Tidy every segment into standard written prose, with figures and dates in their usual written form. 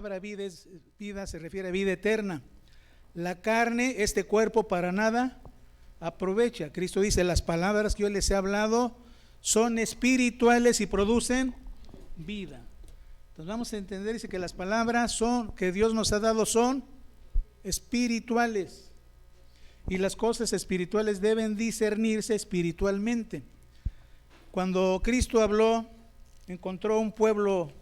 palabra vida se refiere a vida eterna. La carne, este cuerpo, para nada aprovecha. Cristo dice: las palabras que yo les he hablado son espirituales y producen vida. Entonces vamos a entender, dice, que las palabras que Dios nos ha dado son espirituales, y las cosas espirituales deben discernirse espiritualmente. Cuando Cristo habló, encontró un pueblo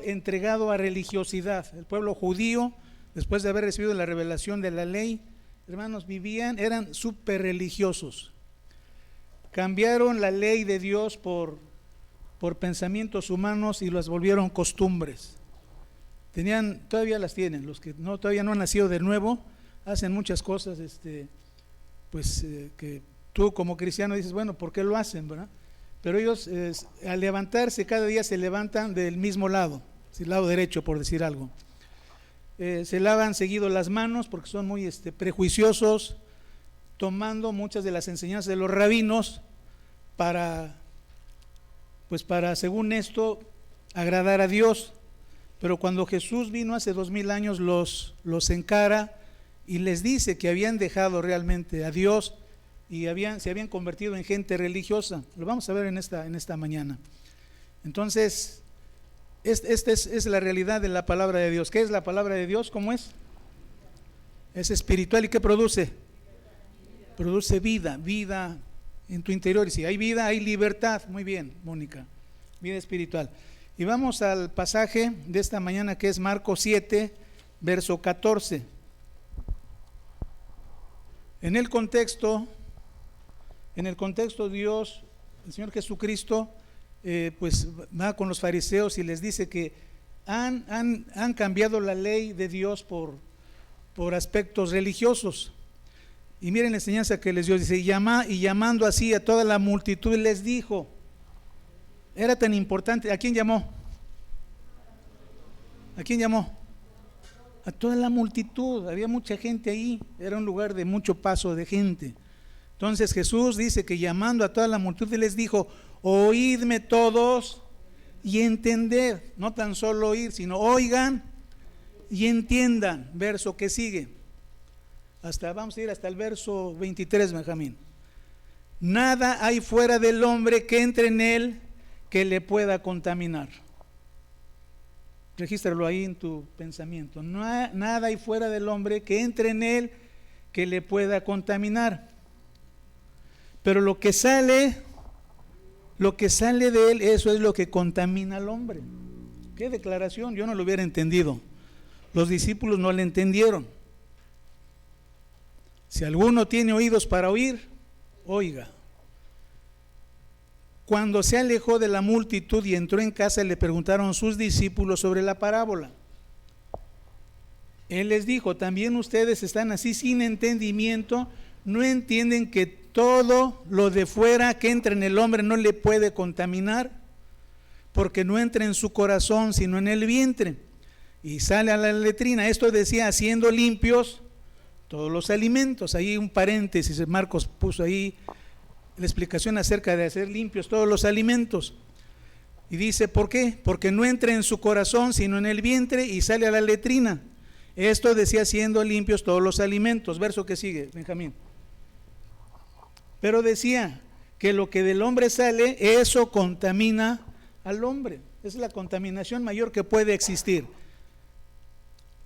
entregado a religiosidad. El pueblo judío, después de haber recibido la revelación de la ley, hermanos, eran súper religiosos. Cambiaron la ley de Dios por pensamientos humanos y las volvieron costumbres. Todavía las tienen, los que todavía no han nacido de nuevo, hacen muchas cosas, que tú como cristiano dices, bueno, ¿por qué lo hacen, verdad? Pero ellos, al levantarse, cada día se levantan del mismo lado, el lado derecho, por decir algo. Se lavan seguido las manos porque son muy prejuiciosos, tomando muchas de las enseñanzas de los rabinos para, según esto, agradar a Dios. Pero cuando Jesús vino hace 2000 años, los encara y les dice que habían dejado realmente a Dios y se habían convertido en gente religiosa. Lo vamos a ver en esta mañana. Entonces, esta es la realidad de la palabra de Dios. ¿Qué es la palabra de Dios? ¿Cómo es? Es espiritual. ¿Y qué produce? Produce vida en tu interior. Y si hay vida, hay libertad. Muy bien, Mónica. Vida espiritual. Y vamos al pasaje de esta mañana, que es Marcos 7, verso 14. En el contexto Dios, el Señor Jesucristo, va con los fariseos y les dice que han cambiado la ley de Dios por aspectos religiosos. Y miren la enseñanza que les dio, dice: y llamando así a toda la multitud les dijo. Era tan importante. ¿A quién llamó? ¿A quién llamó? A toda la multitud. Había mucha gente ahí, era un lugar de mucho paso de gente. Entonces Jesús dice que llamando a toda la multitud les dijo: oídme todos y entended. No tan solo oír, sino oigan y entiendan. Verso que sigue. Vamos a ir hasta el verso 23, Benjamín. Nada hay fuera del hombre que entre en él que le pueda contaminar. Regístralo ahí en tu pensamiento. Nada hay fuera del hombre que entre en él que le pueda contaminar. Pero lo que sale de él, eso es lo que contamina al hombre. ¿Qué declaración? Yo no lo hubiera entendido. Los discípulos no le entendieron. Si alguno tiene oídos para oír, oiga. Cuando se alejó de la multitud y entró en casa, le preguntaron sus discípulos sobre la parábola. Él les dijo: también ustedes están así sin entendimiento, no entienden que todo lo de fuera que entra en el hombre no le puede contaminar, porque no entra en su corazón sino en el vientre y sale a la letrina. Esto decía: haciendo limpios todos los alimentos. Ahí un paréntesis, Marcos puso ahí la explicación acerca de hacer limpios todos los alimentos. Y dice: ¿por qué? Porque no entra en su corazón sino en el vientre y sale a la letrina. Esto decía: haciendo limpios todos los alimentos. Verso que sigue, Benjamín. Pero decía que lo que del hombre sale, eso contamina al hombre. Es la contaminación mayor que puede existir.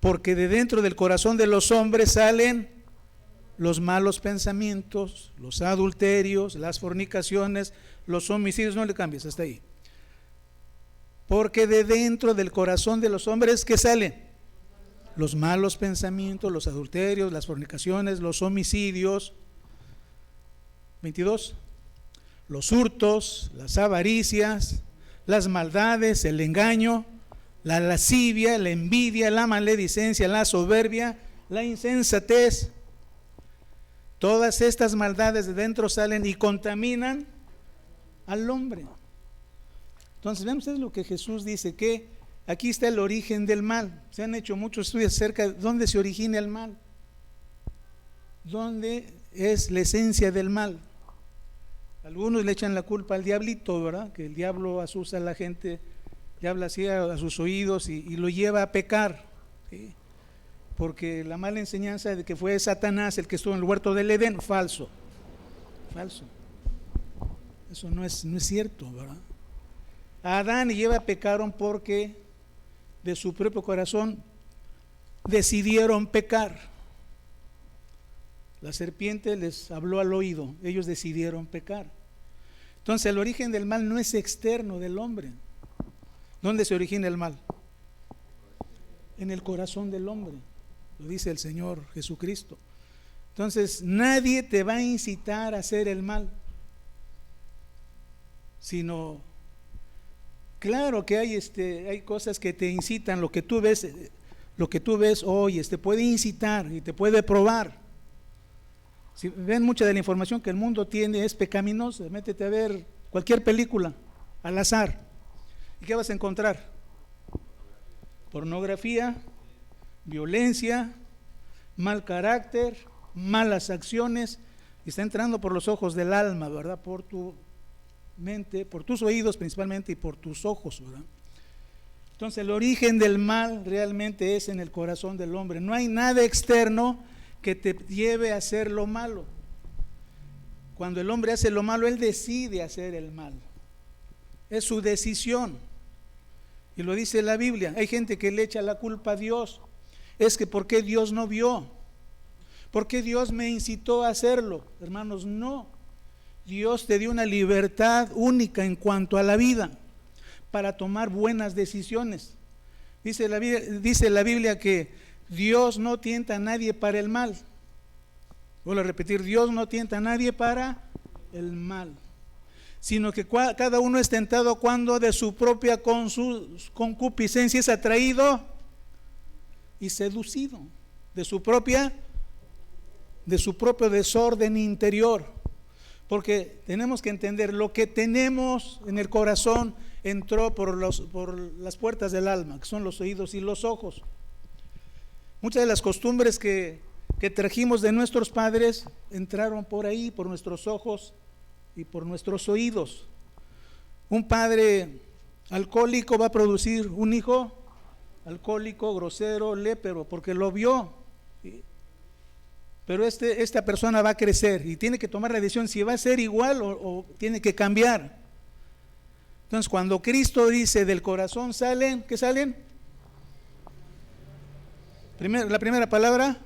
Porque de dentro del corazón de los hombres salen los malos pensamientos, los adulterios, las fornicaciones, los homicidios. No le cambies, hasta ahí. Porque de dentro del corazón de los hombres, ¿qué salen? Los malos pensamientos, los adulterios, las fornicaciones, los homicidios. 22. Los hurtos, las avaricias, las maldades, el engaño, la lascivia, la envidia, la maledicencia, la soberbia, la insensatez. Todas estas maldades de dentro salen y contaminan al hombre. Entonces, vean ustedes lo que Jesús dice, que aquí está el origen del mal. Se han hecho muchos estudios acerca de dónde se origina el mal, dónde es la esencia del mal. Algunos le echan la culpa al diablito, ¿verdad? Que el diablo asusta a la gente y habla así a sus oídos y lo lleva a pecar, ¿sí? Porque la mala enseñanza de que fue Satanás el que estuvo en el huerto del Edén, falso, falso. Eso no es cierto, ¿verdad? A Adán y Eva pecaron porque de su propio corazón decidieron pecar. La serpiente les habló al oído, ellos decidieron pecar. Entonces el origen del mal no es externo del hombre. ¿Dónde se origina el mal? En el corazón del hombre, lo dice el Señor Jesucristo. Entonces nadie te va a incitar a hacer el mal, sino, claro que hay cosas que te incitan. Lo que tú ves hoy te puede incitar y te puede probar. Si ven, mucha de la información que el mundo tiene es pecaminosa. Métete a ver cualquier película al azar, ¿y qué vas a encontrar? Pornografía, violencia, mal carácter, malas acciones, y está entrando por los ojos del alma, ¿verdad? Por tu mente, por tus oídos principalmente y por tus ojos, ¿verdad? Entonces el origen del mal realmente es en el corazón del hombre. No hay nada externo que te lleve a hacer lo malo. Cuando el hombre hace lo malo, él decide hacer el mal. Es su decisión. Y lo dice la Biblia. Hay gente que le echa la culpa a Dios. Es que ¿por qué Dios no vio? ¿Por qué Dios me incitó a hacerlo? Hermanos, no. Dios te dio una libertad única en cuanto a la vida para tomar buenas decisiones. Dice la Biblia que Dios no tienta a nadie para el mal. Vuelvo a repetir, Dios no tienta a nadie para el mal, sino que cada uno es tentado cuando de su propia concupiscencia es atraído y seducido, de su propio desorden interior. Porque tenemos que entender, lo que tenemos en el corazón entró por las puertas del alma, que son los oídos y los ojos. Muchas de las costumbres que trajimos de nuestros padres entraron por ahí, por nuestros ojos y por nuestros oídos. Un padre alcohólico va a producir un hijo alcohólico, grosero, lépero, porque lo vio. ¿Sí? Pero esta persona va a crecer y tiene que tomar la decisión si va a ser igual o tiene que cambiar. Entonces, cuando Cristo dice del corazón salen, ¿qué salen? La primera palabra,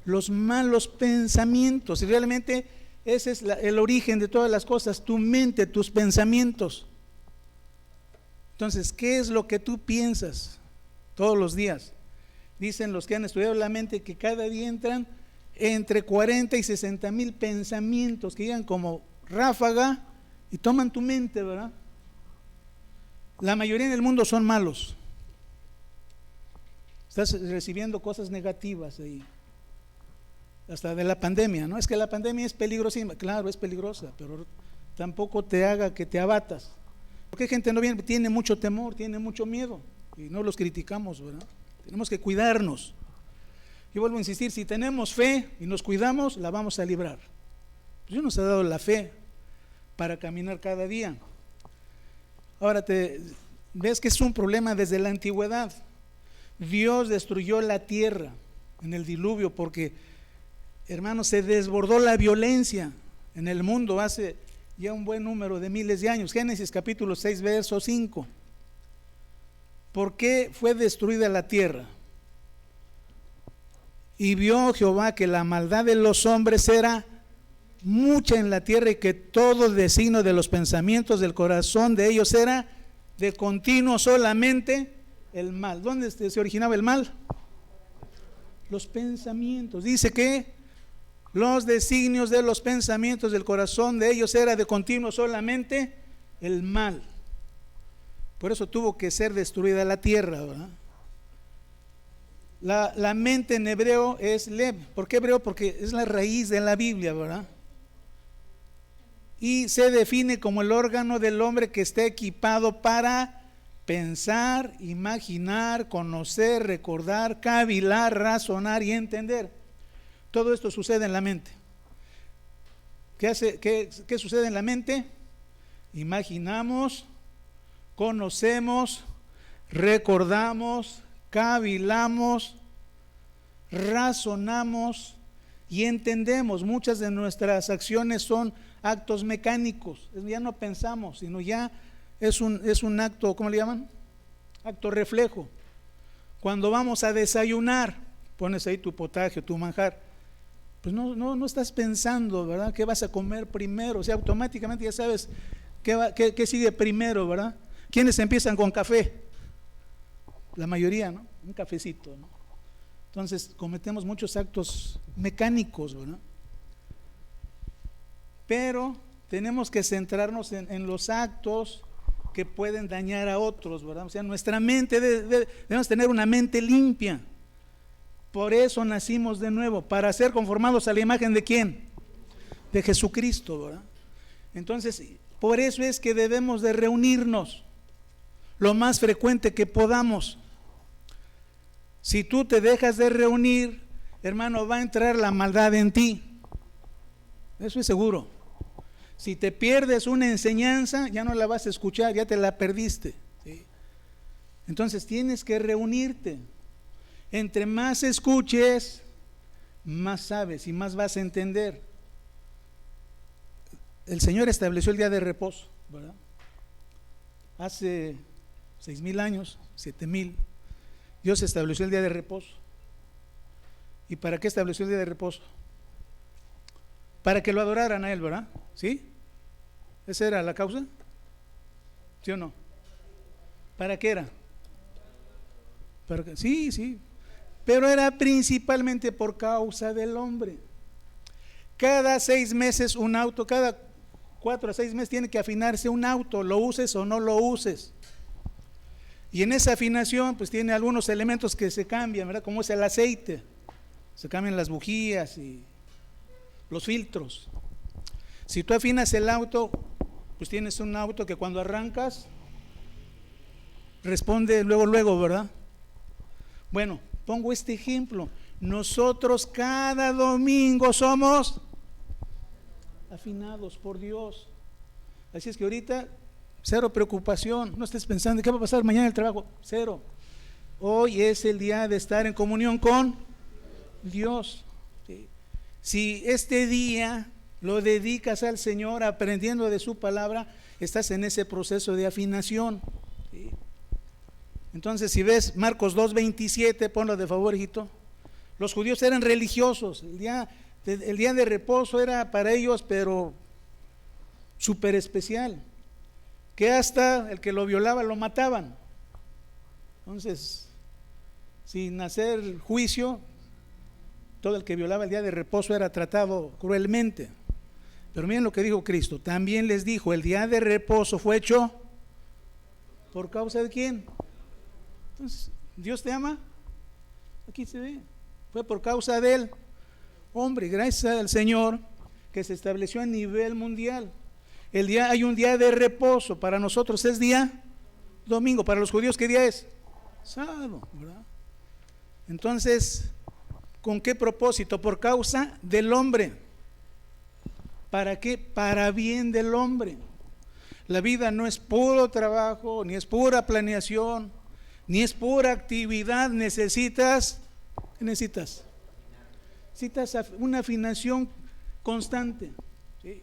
los malos pensamientos. Y realmente ese es el origen de todas las cosas, tu mente, tus pensamientos. Entonces, ¿qué es lo que tú piensas todos los días? Dicen los que han estudiado la mente que cada día entran entre 40 y 60 mil pensamientos que llegan como ráfaga y toman tu mente, ¿verdad? La mayoría en el mundo son malos. Estás recibiendo cosas negativas ahí. Hasta de la pandemia, ¿no? Es que la pandemia es peligrosísima. Claro, es peligrosa, pero tampoco te haga que te abatas. Porque hay gente no viene, tiene mucho temor, tiene mucho miedo, y no los criticamos, ¿verdad? Tenemos que cuidarnos. Yo vuelvo a insistir, si tenemos fe y nos cuidamos, la vamos a librar. Pues Dios nos ha dado la fe para caminar cada día. Ahora ves que es un problema desde la antigüedad. Dios destruyó la tierra en el diluvio porque, hermanos, se desbordó la violencia en el mundo hace ya un buen número de miles de años. Génesis capítulo 6, verso 5. ¿Por qué fue destruida la tierra? Y vio Jehová que la maldad de los hombres era mucha en la tierra y que todo designio de los pensamientos del corazón de ellos era de continuo solamente el mal. ¿Dónde se originaba el mal? Los pensamientos. Dice que los designios de los pensamientos del corazón de ellos era de continuo solamente el mal. Por eso tuvo que ser destruida la tierra, ¿verdad? La mente en hebreo es lev. ¿Por qué hebreo? Porque es la raíz de la Biblia, ¿verdad? Y se define como el órgano del hombre que está equipado para pensar, imaginar, conocer, recordar, cavilar, razonar y entender. Todo esto sucede en la mente. ¿Qué sucede en la mente? Imaginamos, conocemos, recordamos, cavilamos, razonamos y entendemos. Muchas de nuestras acciones son actos mecánicos, ya no pensamos, sino ya es un acto, ¿cómo le llaman? Acto reflejo. Cuando vamos a desayunar, pones ahí tu potaje, tu manjar, pues no estás pensando, ¿verdad? ¿Qué vas a comer primero? O sea, automáticamente ya sabes qué sigue primero, ¿verdad? ¿Quiénes empiezan con café? La mayoría, ¿no? Un cafecito, ¿no? Entonces cometemos muchos actos mecánicos, ¿verdad? Pero tenemos que centrarnos en los actos que pueden dañar a otros, ¿verdad? O sea, nuestra mente debemos tener una mente limpia. Por eso nacimos de nuevo, para ser conformados a la imagen de ¿quién? De Jesucristo, ¿verdad? Entonces, por eso es que debemos de reunirnos lo más frecuente que podamos. Si tú te dejas de reunir, hermano, va a entrar la maldad en ti. Eso es seguro. Si te pierdes una enseñanza, ya no la vas a escuchar, ya te la perdiste, ¿sí? Entonces tienes que reunirte. Entre más escuches, más sabes y más vas a entender. El Señor estableció el día de reposo, ¿verdad? Hace 6,000 años, 7,000, Dios estableció el día de reposo. ¿Y para qué estableció el día de reposo? Para que lo adoraran a Él, ¿verdad? ¿Sí? ¿Esa era la causa? ¿Sí o no? ¿Para qué era? Sí, pero era principalmente por causa del hombre. Cada 6 meses un auto, cada 4 a 6 meses tiene que afinarse un auto, lo uses o no lo uses. Y en esa afinación pues tiene algunos elementos que se cambian, ¿verdad? Como es el aceite, se cambian las bujías y los filtros. Si tú afinas el auto, pues tienes un auto que cuando arrancas responde luego, ¿verdad? Bueno, pongo este ejemplo. Nosotros cada domingo somos afinados por Dios. Así es que ahorita cero preocupación, no estés pensando qué va a pasar mañana en el trabajo, cero. Hoy es el día de estar en comunión con Dios, ¿sí? Si este día lo dedicas al Señor aprendiendo de su palabra, estás en ese proceso de afinación, ¿sí? Entonces si ves Marcos 2:27, ponlo de favor, hijito. Los judíos eran religiosos, el día de reposo era para ellos pero súper especial, que hasta el que lo violaba lo mataban. Entonces, sin hacer juicio, todo el que violaba el día de reposo era tratado cruelmente. Pero miren lo que dijo Cristo, también les dijo, el día de reposo fue hecho ¿por causa de quién? Entonces, ¿Dios te ama? Aquí se ve, fue por causa del hombre, gracias al Señor que se estableció a nivel mundial. Hay un día de reposo, para nosotros es día domingo, para los judíos ¿qué día es? Sábado, ¿verdad? Entonces, ¿con qué propósito? Por causa del hombre. ¿Para qué? Para bien del hombre. La vida no es puro trabajo, ni es pura planeación, ni es pura actividad. Necesitas, ¿qué necesitas? Necesitas una afinación constante, ¿sí?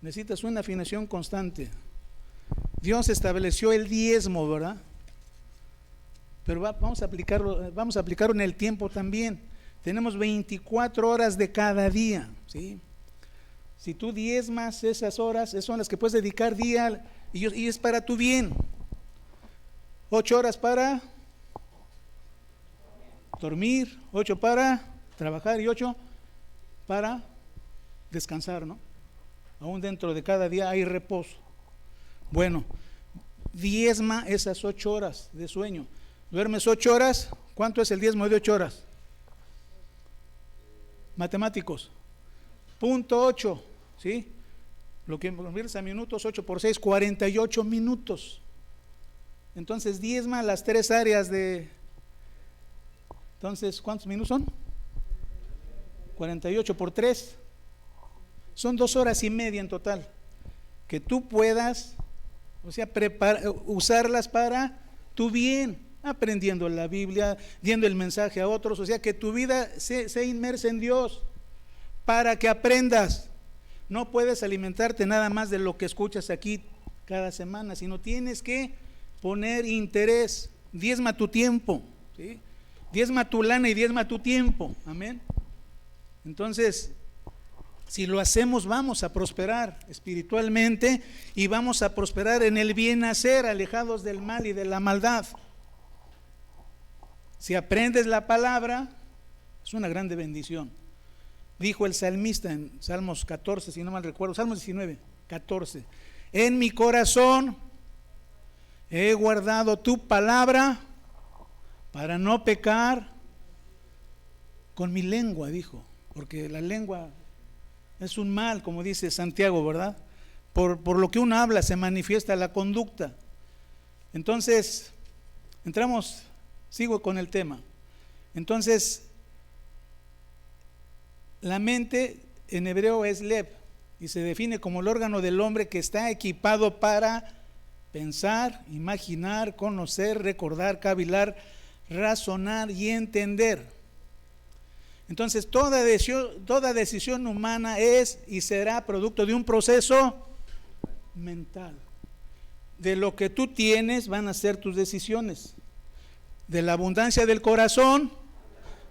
Necesitas una afinación constante. Dios estableció el diezmo, ¿verdad? Pero vamos a aplicarlo en el tiempo también. Tenemos 24 horas de cada día, ¿sí? Si tú diezmas esas horas, esas son las que puedes dedicar día y es para tu bien. 8 horas para dormir, 8 para trabajar y 8 para descansar, ¿no? Aún dentro de cada día hay reposo. Bueno, diezma esas 8 horas de sueño. Duermes 8 horas, ¿cuánto es el diezmo de 8 horas? Matemáticos. 0.8, ¿sí? Lo que conviertes a minutos, 8 por 6, 48 minutos. Entonces diezma las 3 áreas de... Entonces, ¿cuántos minutos son? 48 por 3. Son 2 horas y media en total. Que tú puedas O sea, usarlas para tu bien, aprendiendo la Biblia, dando el mensaje a otros, o sea, que tu vida se inmersa en Dios para que aprendas. No puedes alimentarte nada más de lo que escuchas aquí cada semana, sino tienes que poner interés. Diezma tu tiempo, ¿sí? Diezma tu lana y diezma tu tiempo, amén. Entonces, si lo hacemos, vamos a prosperar espiritualmente y vamos a prosperar en el bien hacer, alejados del mal y de la maldad. Si aprendes la palabra, es una grande bendición. Dijo el salmista en Salmos 14, si no mal recuerdo, Salmos 19, 14: en mi corazón he guardado tu palabra para no pecar con mi lengua, dijo, porque la lengua es un mal, como dice Santiago, ¿verdad? Por lo que uno habla se manifiesta la conducta. Entonces, sigo con el tema. Entonces, la mente en hebreo es lev y se define como el órgano del hombre que está equipado para pensar, imaginar, conocer, recordar, cavilar, razonar y entender. Entonces, toda decisión humana es y será producto de un proceso mental. De lo que tú tienes van a ser tus decisiones. De la abundancia del corazón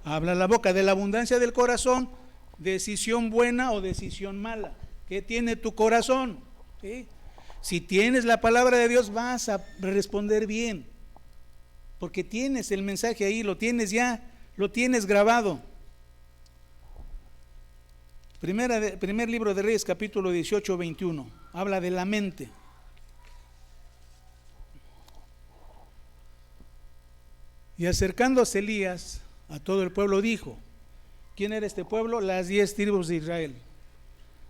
habla la boca. De la abundancia del corazón, decisión buena o decisión mala. ¿Qué tiene tu corazón? ¿Sí? Si tienes la palabra de Dios, vas a responder bien, porque tienes el mensaje ahí, lo tienes ya, lo tienes grabado. Primer libro de Reyes, capítulo 18, 21, habla de la mente. Y acercándose Elías a todo el pueblo dijo, ¿quién era este pueblo? Las 10 tribus de Israel,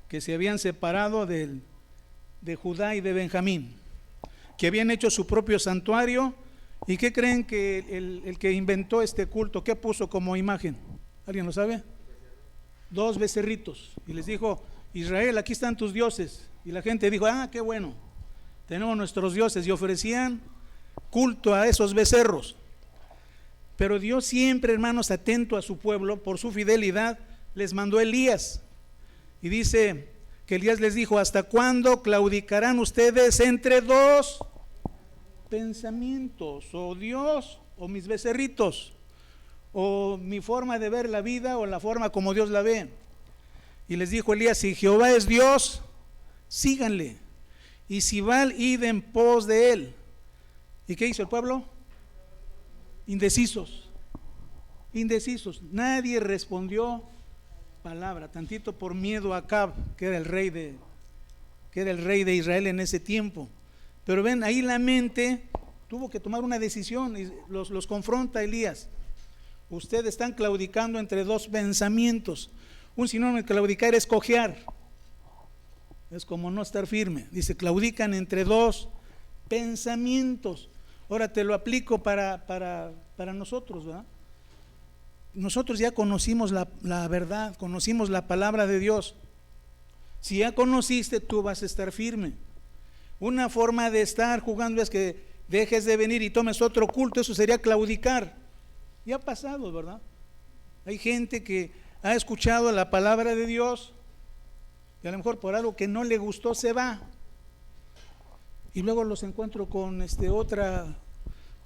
que se habían separado de Judá y de Benjamín, que habían hecho su propio santuario. ¿Y qué creen que el que inventó este culto, qué puso como imagen? ¿Alguien lo sabe? 2 becerritos. Y les dijo, Israel, aquí están tus dioses. Y la gente dijo, qué bueno, tenemos nuestros dioses. Y ofrecían culto a esos becerros. Pero Dios siempre, hermanos, atento a su pueblo, por su fidelidad, les mandó a Elías. Y dice que Elías les dijo, ¿hasta cuándo claudicarán ustedes entre 2 pensamientos? O Dios o mis becerritos, o mi forma de ver la vida o la forma como Dios la ve. Y les dijo Elías, si Jehová es Dios, síganle, y si Baal, id en pos de él. ¿Y qué hizo el pueblo? Indecisos. Nadie respondió palabra, tantito por miedo a Acab, que era el rey de Israel en ese tiempo. Pero ven, ahí la mente tuvo que tomar una decisión y los confronta Elías. Ustedes están claudicando entre 2 pensamientos. Un sinónimo de claudicar es cojear, es como no estar firme. Dice, claudican entre 2 pensamientos. Ahora te lo aplico para nosotros, ¿verdad? Nosotros ya conocimos la verdad, conocimos la palabra de Dios. Si ya conociste, tú vas a estar firme. Una forma de estar jugando es que dejes de venir y tomes otro culto, eso sería claudicar. Ya ha pasado, ¿verdad? Hay gente que ha escuchado la palabra de Dios y a lo mejor por algo que no le gustó se va. Y luego los encuentro con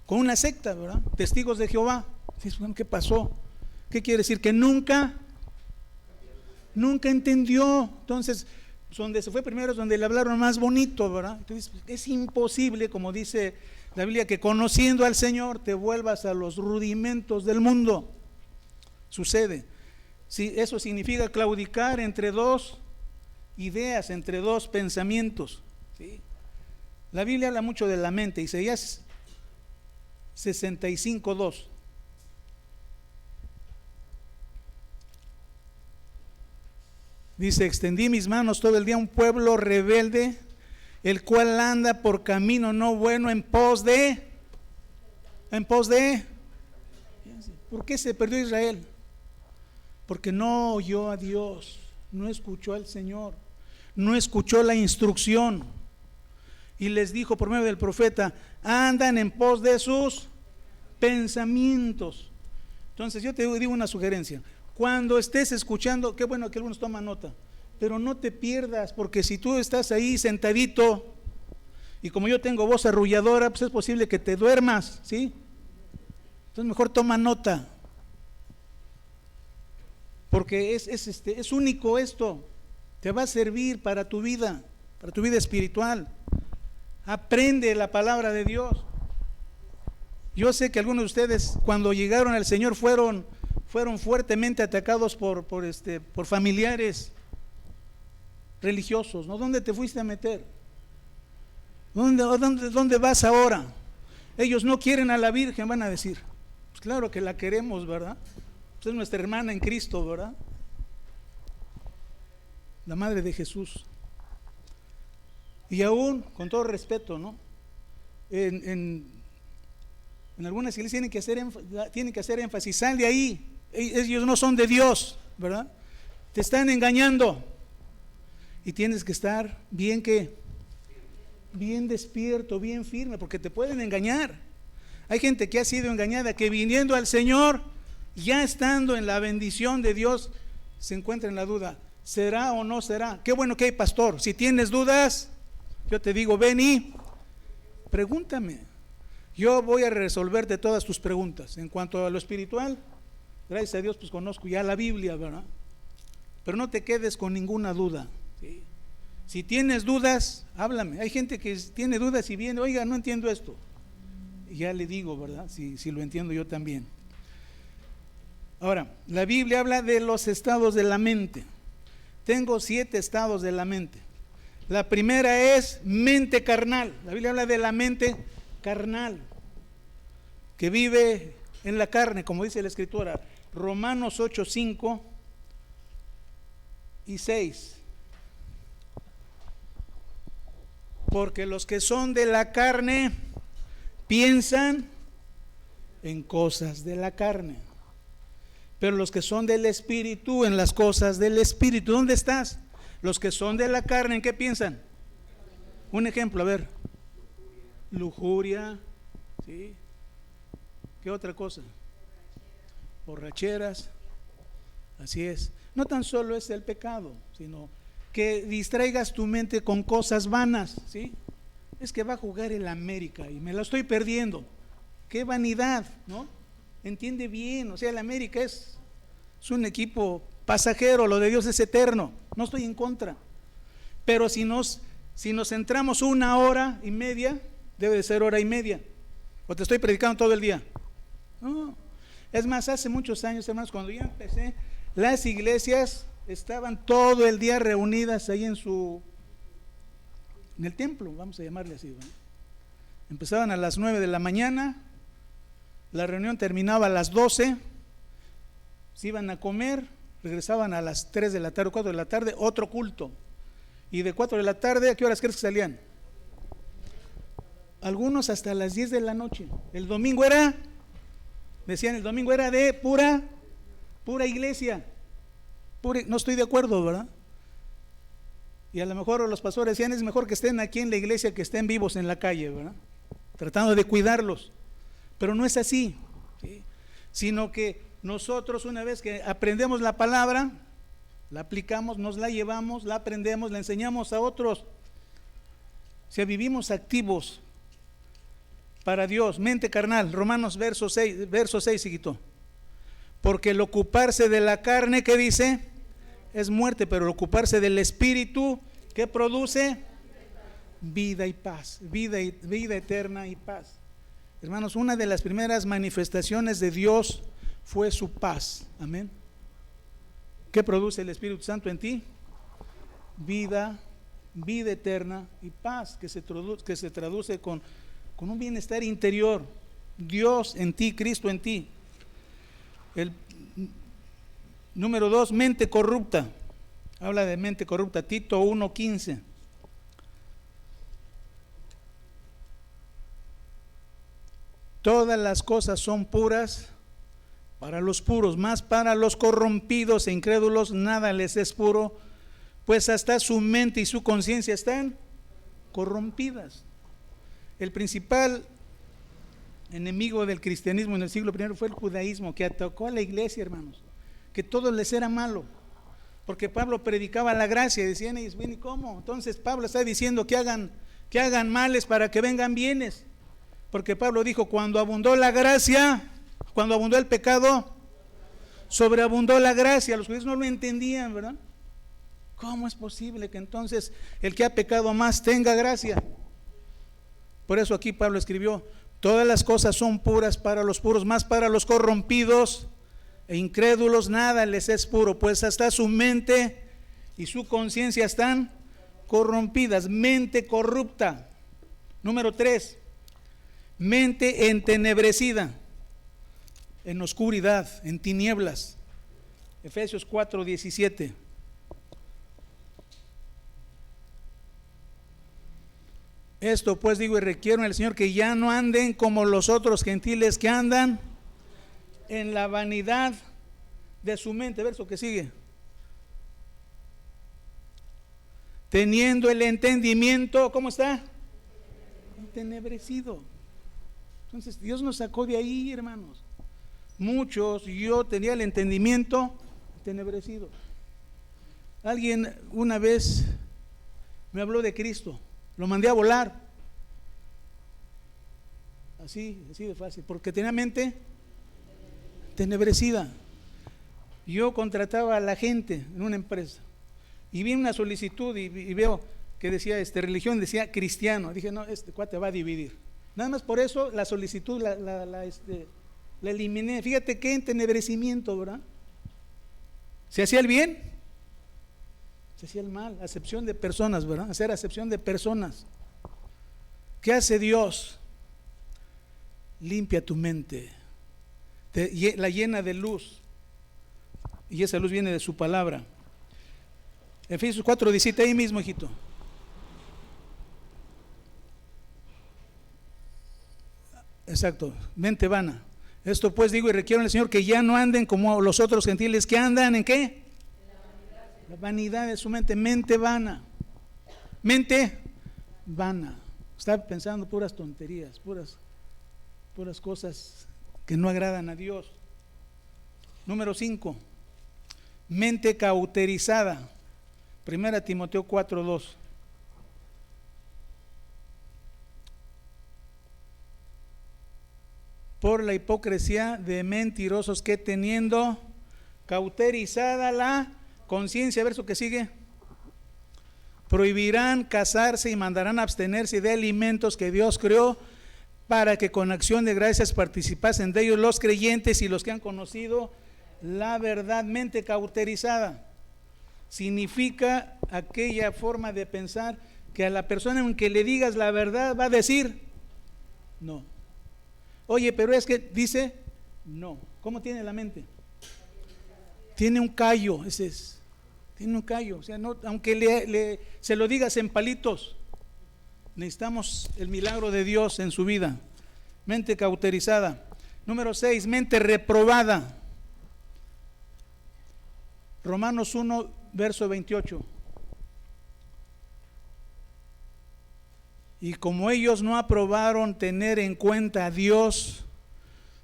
con una secta, ¿verdad? Testigos de Jehová. ¿Qué pasó? ¿Qué quiere decir? Que nunca entendió. Entonces, donde se fue primero es donde le hablaron más bonito, ¿verdad? Entonces, es imposible, como dice la Biblia, que conociendo al Señor te vuelvas a los rudimentos del mundo. Sucede. Sí, eso significa claudicar entre 2 ideas, entre 2 pensamientos. ¿Sí? La Biblia habla mucho de la mente. Isaías 65:2. Dice, extendí mis manos todo el día a un pueblo rebelde, el cual anda por camino no bueno en pos de. ¿Por qué se perdió Israel? Porque no oyó a Dios, no escuchó al Señor, no escuchó la instrucción. y les dijo por medio del profeta: andan en pos de sus pensamientos. Entonces yo te digo una sugerencia: cuando estés escuchando, qué bueno que algunos toman nota, pero no te pierdas, porque si tú estás ahí sentadito y como yo tengo voz arrulladora, pues es posible que te duermas, ¿sí? Entonces mejor toma nota, porque es único esto, te va a servir para tu vida espiritual. Aprende la palabra de Dios. Yo sé que algunos de ustedes cuando llegaron al Señor fueron fuertemente atacados por familiares religiosos, ¿no? ¿Dónde te fuiste a meter? ¿Dónde vas ahora? Ellos no quieren a la Virgen, van a decir. Pues claro que la queremos, ¿verdad? Pues es nuestra hermana en Cristo, ¿verdad? La madre de Jesús. Y aún, con todo respeto, ¿no? En algunas iglesias tienen que hacer énfasis: sal de ahí, ellos no son de Dios, ¿verdad? Te están engañando. Y tienes que estar bien despierto, bien firme, porque te pueden engañar. Hay gente que ha sido engañada, que viniendo al Señor, ya estando en la bendición de Dios, se encuentra en la duda: ¿será o no será? Qué bueno que hay pastor. Si tienes dudas, yo te digo, ven y pregúntame. Yo voy a resolverte todas tus preguntas. En cuanto a lo espiritual, gracias a Dios, pues conozco ya la Biblia, ¿verdad? Pero no te quedes con ninguna duda, ¿sí? Si tienes dudas, háblame. Hay gente que tiene dudas y viene: oiga, no entiendo esto. Y ya le digo, ¿verdad? Si lo entiendo yo también. Ahora, la Biblia habla de los estados de la mente. Tengo 7 estados de la mente. La primera es mente carnal. La Biblia habla de la mente carnal, que vive en la carne, como dice la Escritura, Romanos 8, 5 y 6. Porque los que son de la carne piensan en cosas de la carne, pero los que son del Espíritu en las cosas del Espíritu. ¿Dónde estás? Los que son de la carne, ¿en qué piensan? Un ejemplo, a ver. Lujuria, ¿sí? ¿Qué otra cosa? Borracheras. Así es. No tan solo es el pecado, sino que distraigas tu mente con cosas vanas, ¿sí? Es que va a jugar el América y me lo estoy perdiendo. Qué vanidad, ¿no? Entiende bien, o sea, el América es un equipo pasajero, lo de Dios es eterno. No estoy en contra. Pero si nos centramos 1 hora y media, debe de ser 1 hora y media. ¿O te estoy predicando todo el día? No. Es más, hace muchos años, hermanos, cuando yo empecé, las iglesias estaban todo el día reunidas ahí en el templo, vamos a llamarle así, ¿no? Empezaban a las 9 de la mañana, la reunión terminaba a las 12, se iban a comer, regresaban a las 3 de la tarde, 4 de la tarde, otro culto. Y de 4 de la tarde, ¿a qué horas crees que salían? Algunos hasta las 10 de la noche. El domingo era de pura iglesia. No estoy de acuerdo, ¿verdad? Y a lo mejor los pastores decían: es mejor que estén aquí en la iglesia que estén vivos en la calle, ¿verdad? Tratando de cuidarlos. Pero no es así, ¿sí? Sino que nosotros, una vez que aprendemos la palabra, la aplicamos, nos la llevamos, la aprendemos, la enseñamos a otros. O sea, vivimos activos para Dios. Mente carnal, Romanos verso 6 se quitó. Porque el ocuparse de la carne, ¿qué dice? Es muerte, pero el ocuparse del Espíritu, ¿qué produce? Vida y paz, vida eterna y paz. Hermanos, una de las primeras manifestaciones de Dios fue su paz. Amén. ¿Qué produce el Espíritu Santo en ti? Vida eterna y paz, que se traduce con un bienestar interior. Dios en ti, Cristo en ti. El número 2, mente corrupta. Habla de mente corrupta, Tito 1:15. Todas las cosas son puras para los puros, mas para los corrompidos e incrédulos nada les es puro, pues hasta su mente y su conciencia están corrompidas. El principal enemigo del cristianismo en el siglo I fue el judaísmo, que atacó a la iglesia, hermanos, que todo les era malo, porque Pablo predicaba la gracia, y decían ellos, bien, ¿y cómo? Entonces Pablo está diciendo que hagan males para que vengan bienes, porque Pablo dijo, cuando abundó la gracia, cuando abundó el pecado, sobreabundó la gracia. Los judíos no lo entendían, ¿verdad? ¿Cómo es posible que entonces el que ha pecado más tenga gracia? Por eso aquí Pablo escribió, todas las cosas son puras para los puros, más para los corrompidos e incrédulos nada les es puro, pues hasta su mente y su conciencia están corrompidas. Mente corrupta. Número 3, mente entenebrecida, en oscuridad, en tinieblas. Efesios 4:17. Esto pues digo y requiero en el Señor, que ya no anden como los otros gentiles que andan en la vanidad de su mente. Verso que sigue. Teniendo el entendimiento, ¿cómo está? Entenebrecido. Entonces Dios nos sacó de ahí, hermanos. Muchos, yo tenía el entendimiento entenebrecido. Alguien una vez me habló de Cristo. Lo mandé a volar, así de fácil, porque tenía mente tenebrecida. Yo contrataba a la gente en una empresa y vi una solicitud y veo que decía religión, decía cristiano. Dije, no, este cuate va a dividir. Nada más por eso la solicitud la eliminé. Fíjate qué entenebrecimiento, ¿verdad? ¿Se hacía el bien? Se hacía el mal, acepción de personas, ¿verdad? Hacer acepción de personas. ¿Qué hace Dios? Limpia tu mente, la llena de luz, y esa luz viene de su palabra. Efesios 4:17, ahí mismo, hijito. Exacto, mente vana. Esto pues digo y requiero en el Señor, que ya no anden como los otros gentiles que andan ¿en qué? La vanidad de su mente, mente vana. Mente vana. Está pensando puras tonterías, puras cosas que no agradan a Dios. Número 5, mente cauterizada. 1 Timoteo 4:2. Por la hipocresía de mentirosos que teniendo cauterizada la conciencia, verso que sigue, prohibirán casarse y mandarán abstenerse de alimentos que Dios creó para que con acción de gracias participasen de ellos los creyentes y los que han conocido la verdad. Mente cauterizada significa aquella forma de pensar que a la persona en que le digas la verdad va a decir no. Oye, pero es que dice no. ¿Cómo tiene la mente? Tiene un callo, ese es. Tiene un callo, o sea, no, aunque se lo digas en palitos, necesitamos el milagro de Dios en su vida. Mente cauterizada. Número 6, mente reprobada. Romanos 1, verso 28. Y como ellos no aprobaron tener en cuenta a Dios,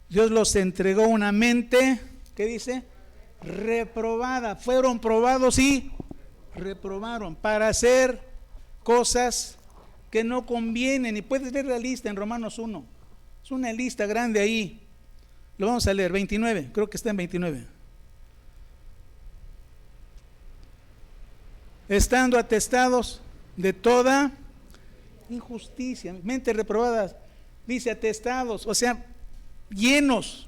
Dios los entregó una mente, ¿qué dice? Reprobada. Fueron probados y reprobaron para hacer cosas que no convienen. Y puedes leer la lista en Romanos 1. Es una lista grande ahí. Lo vamos a leer, 29, creo que está en 29. Estando atestados de toda injusticia, mente reprobada, dice atestados, o sea, llenos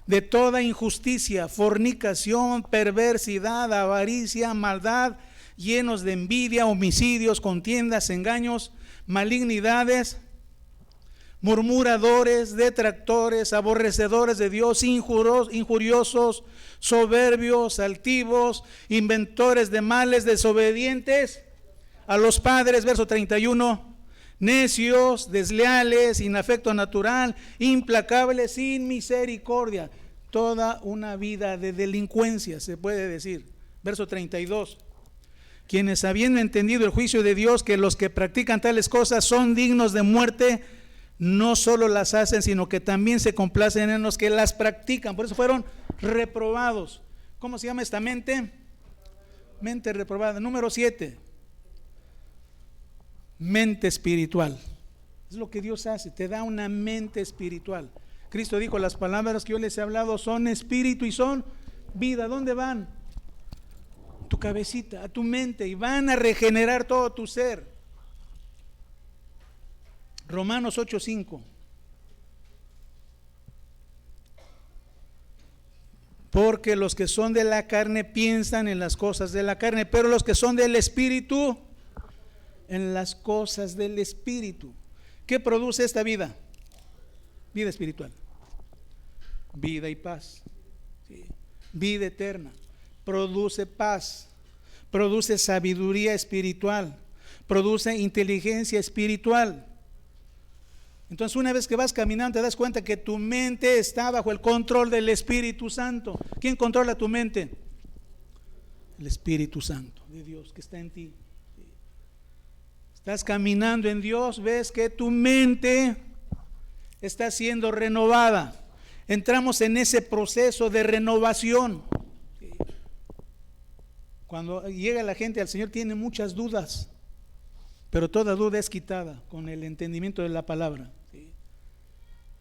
de toda injusticia, fornicación, perversidad, avaricia, maldad, llenos de envidia, homicidios, contiendas, engaños, malignidades, murmuradores, detractores, aborrecedores de Dios, injuriosos, soberbios, altivos, inventores de males, desobedientes a los padres, verso 31, necios, desleales, sin afecto natural, implacables, sin misericordia. Toda una vida de delincuencia, se puede decir. Verso 32, quienes habiendo entendido el juicio de Dios, que los que practican tales cosas son dignos de muerte, no solo las hacen, sino que también se complacen en los que las practican. Por eso fueron reprobados. ¿Cómo se llama esta mente? Mente reprobada. Número 7. Mente espiritual. Es lo que Dios hace, te da una mente espiritual. Cristo dijo: las palabras que yo les he hablado son espíritu y son vida. ¿Dónde van? Tu cabecita, a tu mente, y van a regenerar todo tu ser. Romanos 8:5. Porque los que son de la carne piensan en las cosas de la carne, pero los que son del espíritu, en las cosas del espíritu. ¿Qué produce esta vida? Vida espiritual. Vida y paz. Sí. Vida eterna. Produce paz. Produce sabiduría espiritual. Produce inteligencia espiritual. Entonces, una vez que vas caminando, te das cuenta que tu mente está bajo el control del Espíritu Santo. ¿Quién controla tu mente? El Espíritu Santo de Dios que está en ti. Estás caminando en Dios, ves que tu mente está siendo renovada. Entramos en ese proceso de renovación. Cuando llega la gente al Señor tiene muchas dudas, pero toda duda es quitada con el entendimiento de la palabra.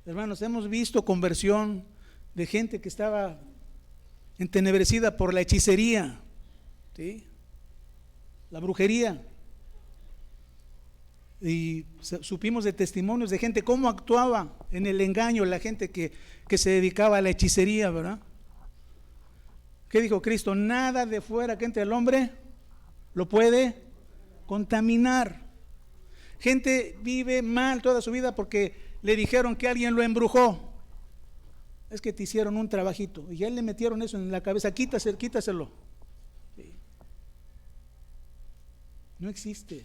Hermanos, hemos visto conversión de gente que estaba entenebrecida por la hechicería, ¿sí? La brujería. Y supimos de testimonios de gente cómo actuaba en el engaño, la gente que se dedicaba a la hechicería, ¿verdad? ¿Qué dijo Cristo? Nada de fuera que entre al hombre lo puede contaminar. Gente vive mal toda su vida porque le dijeron que alguien lo embrujó. Es que te hicieron un trabajito y ya le metieron eso en la cabeza. Quítaselo. Sí. No existe.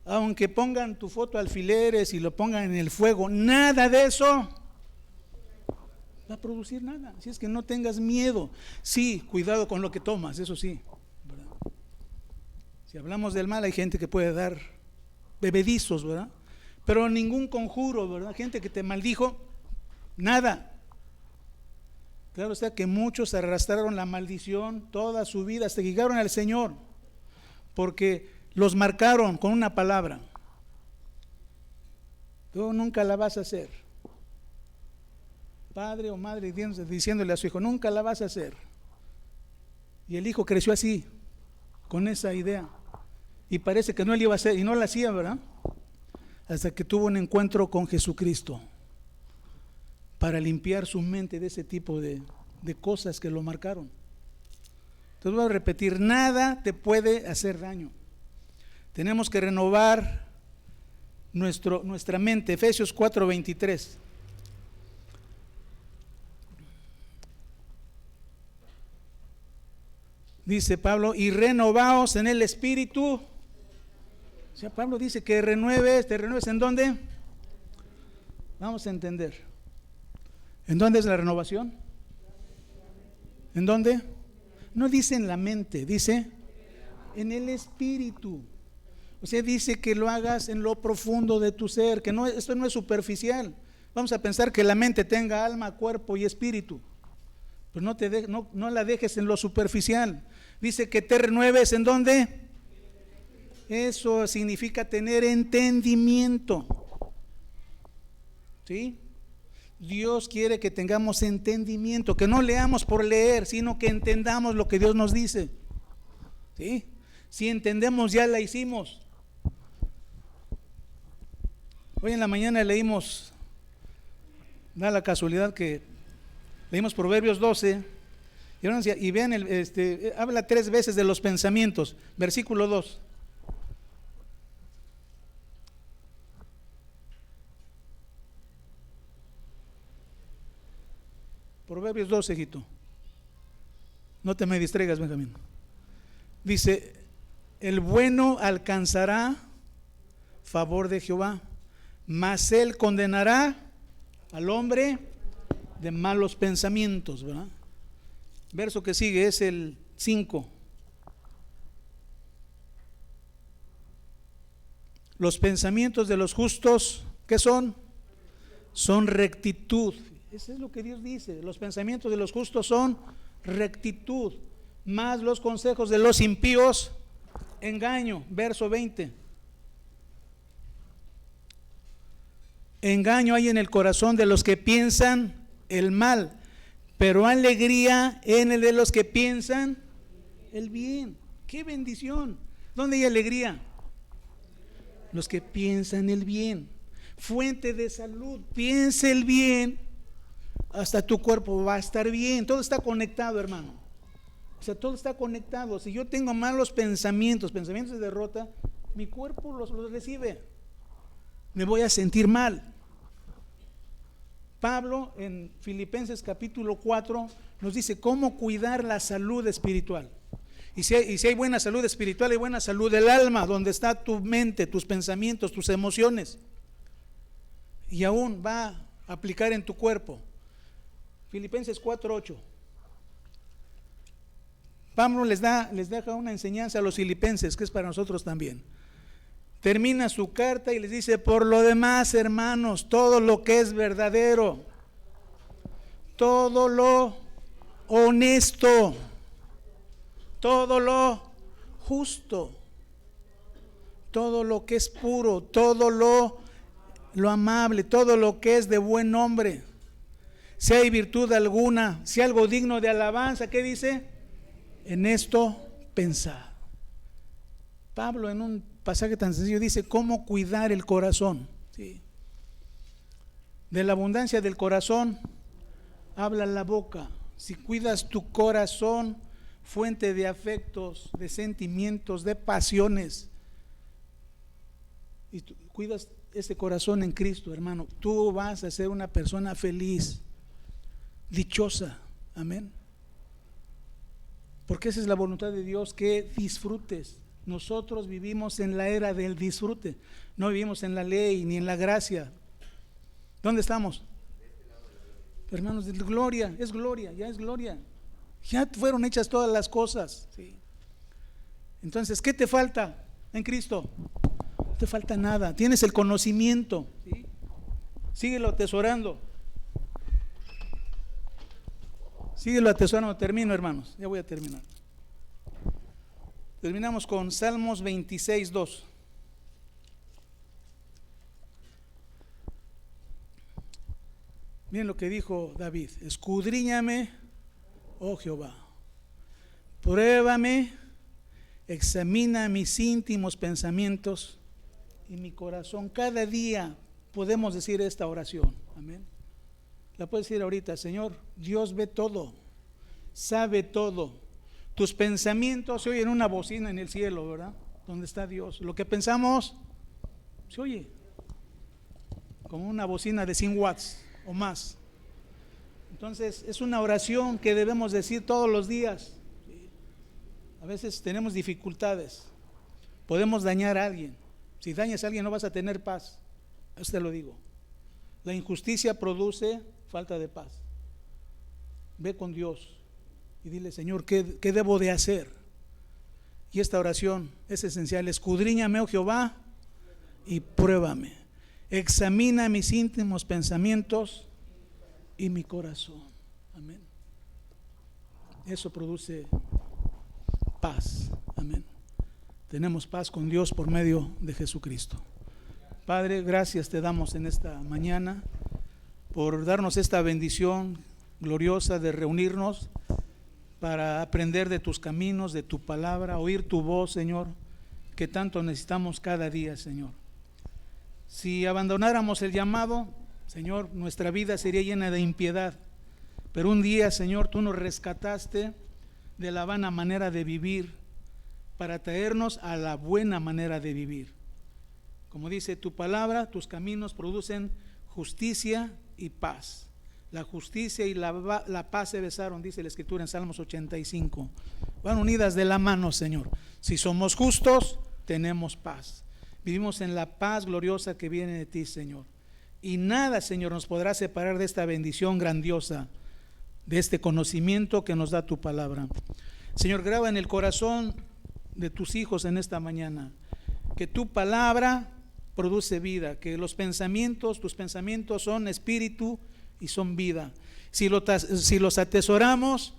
Aunque pongan tu foto alfileres y lo pongan en el fuego, nada de eso va a producir nada. Así es que no tengas miedo. Sí, cuidado con lo que tomas, eso sí, ¿verdad? Si hablamos del mal, hay gente que puede dar bebedizos, ¿verdad? Pero ningún conjuro, ¿verdad? Gente que te maldijo, nada. Claro está que muchos arrastraron la maldición toda su vida hasta que llegaron al Señor, porque los marcaron con una palabra. Tú nunca la vas a hacer. Padre o madre diciéndole a su hijo, nunca la vas a hacer. Y el hijo creció así, con esa idea. Y parece que no le iba a hacer, y no la hacía, ¿verdad? Hasta que tuvo un encuentro con Jesucristo para limpiar su mente de ese tipo de cosas que lo marcaron. Entonces voy a repetir, nada te puede hacer daño. Tenemos que renovar nuestra mente. Efesios 4:23. Dice Pablo, y renovaos en el espíritu. O sea, Pablo dice que te renueves ¿en dónde? Vamos a entender. ¿En dónde es la renovación? ¿En dónde? No dice en la mente, dice en el espíritu. O sea, dice que lo hagas en lo profundo de tu ser, que no, esto no es superficial. Vamos a pensar que la mente tenga alma, cuerpo y espíritu. Pues no la dejes en lo superficial. Dice que te renueves ¿en dónde? Eso significa tener entendimiento. ¿Sí? Dios quiere que tengamos entendimiento, que no leamos por leer, sino que entendamos lo que Dios nos dice. ¿Sí? Si entendemos, ya la hicimos. Hoy en la mañana leímos, da la casualidad que leímos Proverbios 12, y vean, habla 3 veces de los pensamientos. Versículo 2. Proverbios 12, hijito. No te me distraigas, Benjamín. Dice, el bueno alcanzará favor de Jehová, mas él condenará al hombre de malos pensamientos, ¿verdad? Verso que sigue es el 5. Los pensamientos de los justos, ¿qué son? Son rectitud. Eso es lo que Dios dice. Los pensamientos de los justos son rectitud, más los consejos de los impíos, engaño. Verso 20. Engaño hay en el corazón de los que piensan el mal, pero alegría en el de los que piensan el bien. ¡Qué bendición! ¿Dónde hay alegría? Los que piensan el bien. Fuente de salud, piensa el bien, hasta tu cuerpo va a estar bien. Todo está conectado, hermano. O sea, todo está conectado. Si yo tengo malos pensamientos de derrota, mi cuerpo los recibe. Me voy a sentir mal. Pablo en Filipenses capítulo 4 nos dice cómo cuidar la salud espiritual. Y si hay buena salud espiritual, hay buena salud del alma, donde está tu mente, tus pensamientos, tus emociones. Y aún va a aplicar en tu cuerpo. Filipenses 4:8. Pablo les deja una enseñanza a los filipenses, que es para nosotros también. Termina su carta y les dice: por lo demás, hermanos, todo lo que es verdadero, todo lo honesto, todo lo justo, todo lo que es puro, todo lo amable, todo lo que es de buen nombre, si hay virtud alguna, si algo digno de alabanza, ¿qué dice? En esto pensad. Pablo en un pasaje tan sencillo dice cómo cuidar el corazón. ¿Sí? De la abundancia del corazón habla la boca. Si cuidas tu corazón, fuente de afectos, de sentimientos, de pasiones, y tú cuidas ese corazón en Cristo, hermano, tú vas a ser una persona feliz, dichosa. Amén. Porque esa es la voluntad de Dios, que disfrutes. Nosotros vivimos en la era del disfrute, no vivimos en la ley ni en la gracia. ¿Dónde estamos? Hermanos, de gloria, es gloria, ya es gloria. Ya fueron hechas todas las cosas. ¿Sí? Entonces, ¿qué te falta en Cristo? No te falta nada, tienes el conocimiento. ¿Sí? Síguelo atesorando. Síguelo atesorando. Termino, hermanos, ya voy a terminar. Terminamos con Salmos 26:2. Miren lo que dijo David: escudriñame, oh Jehová, pruébame, examina mis íntimos pensamientos y mi corazón. Cada día podemos decir esta oración. Amén. La puedes decir ahorita: Señor, Dios ve todo, sabe todo. Tus pensamientos se oyen una bocina en el cielo, ¿verdad? Donde está Dios. Lo que pensamos se oye como una bocina de 100 watts o más. Entonces es una oración que debemos decir todos los días. A veces tenemos dificultades, podemos dañar a alguien. Si dañas a alguien no vas a tener paz. Eso te lo digo. La injusticia produce falta de paz. Ve con Dios y dile: Señor, ¿qué debo de hacer? Y esta oración es esencial: escudriñame, oh Jehová, y pruébame. Examina mis íntimos pensamientos y mi corazón. Amén. Eso produce paz. Amén. Tenemos paz con Dios por medio de Jesucristo. Padre, gracias te damos en esta mañana por darnos esta bendición gloriosa de reunirnos para aprender de tus caminos, de tu palabra, oír tu voz, Señor, que tanto necesitamos cada día, Señor. Si abandonáramos el llamado, Señor, nuestra vida sería llena de impiedad. Pero un día, Señor, tú nos rescataste de la vana manera de vivir para traernos a la buena manera de vivir. Como dice tu palabra, tus caminos producen justicia y paz. La justicia y la paz se besaron, dice la Escritura en Salmos 85. Van unidas de la mano, Señor. Si somos justos, tenemos paz. Vivimos en la paz gloriosa que viene de ti, Señor. Y nada, Señor, nos podrá separar de esta bendición grandiosa, de este conocimiento que nos da tu palabra. Señor, graba en el corazón de tus hijos en esta mañana que tu palabra produce vida, que los pensamientos, tus pensamientos son espíritu y son vida. Si los atesoramos,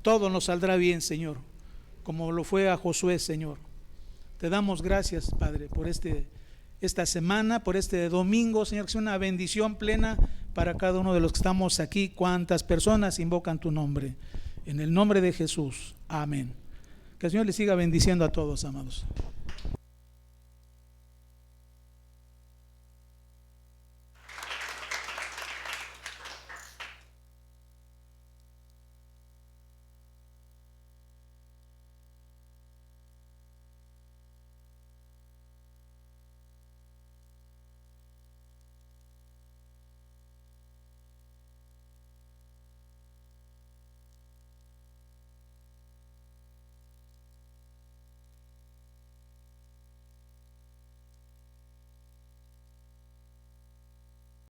todo nos saldrá bien, Señor, como lo fue a Josué, Señor. Te damos gracias, Padre, por esta semana, por este domingo, Señor, que sea una bendición plena para cada uno de los que estamos aquí. Cuántas personas invocan tu nombre. En el nombre de Jesús, amén. Que el Señor les siga bendiciendo a todos, amados.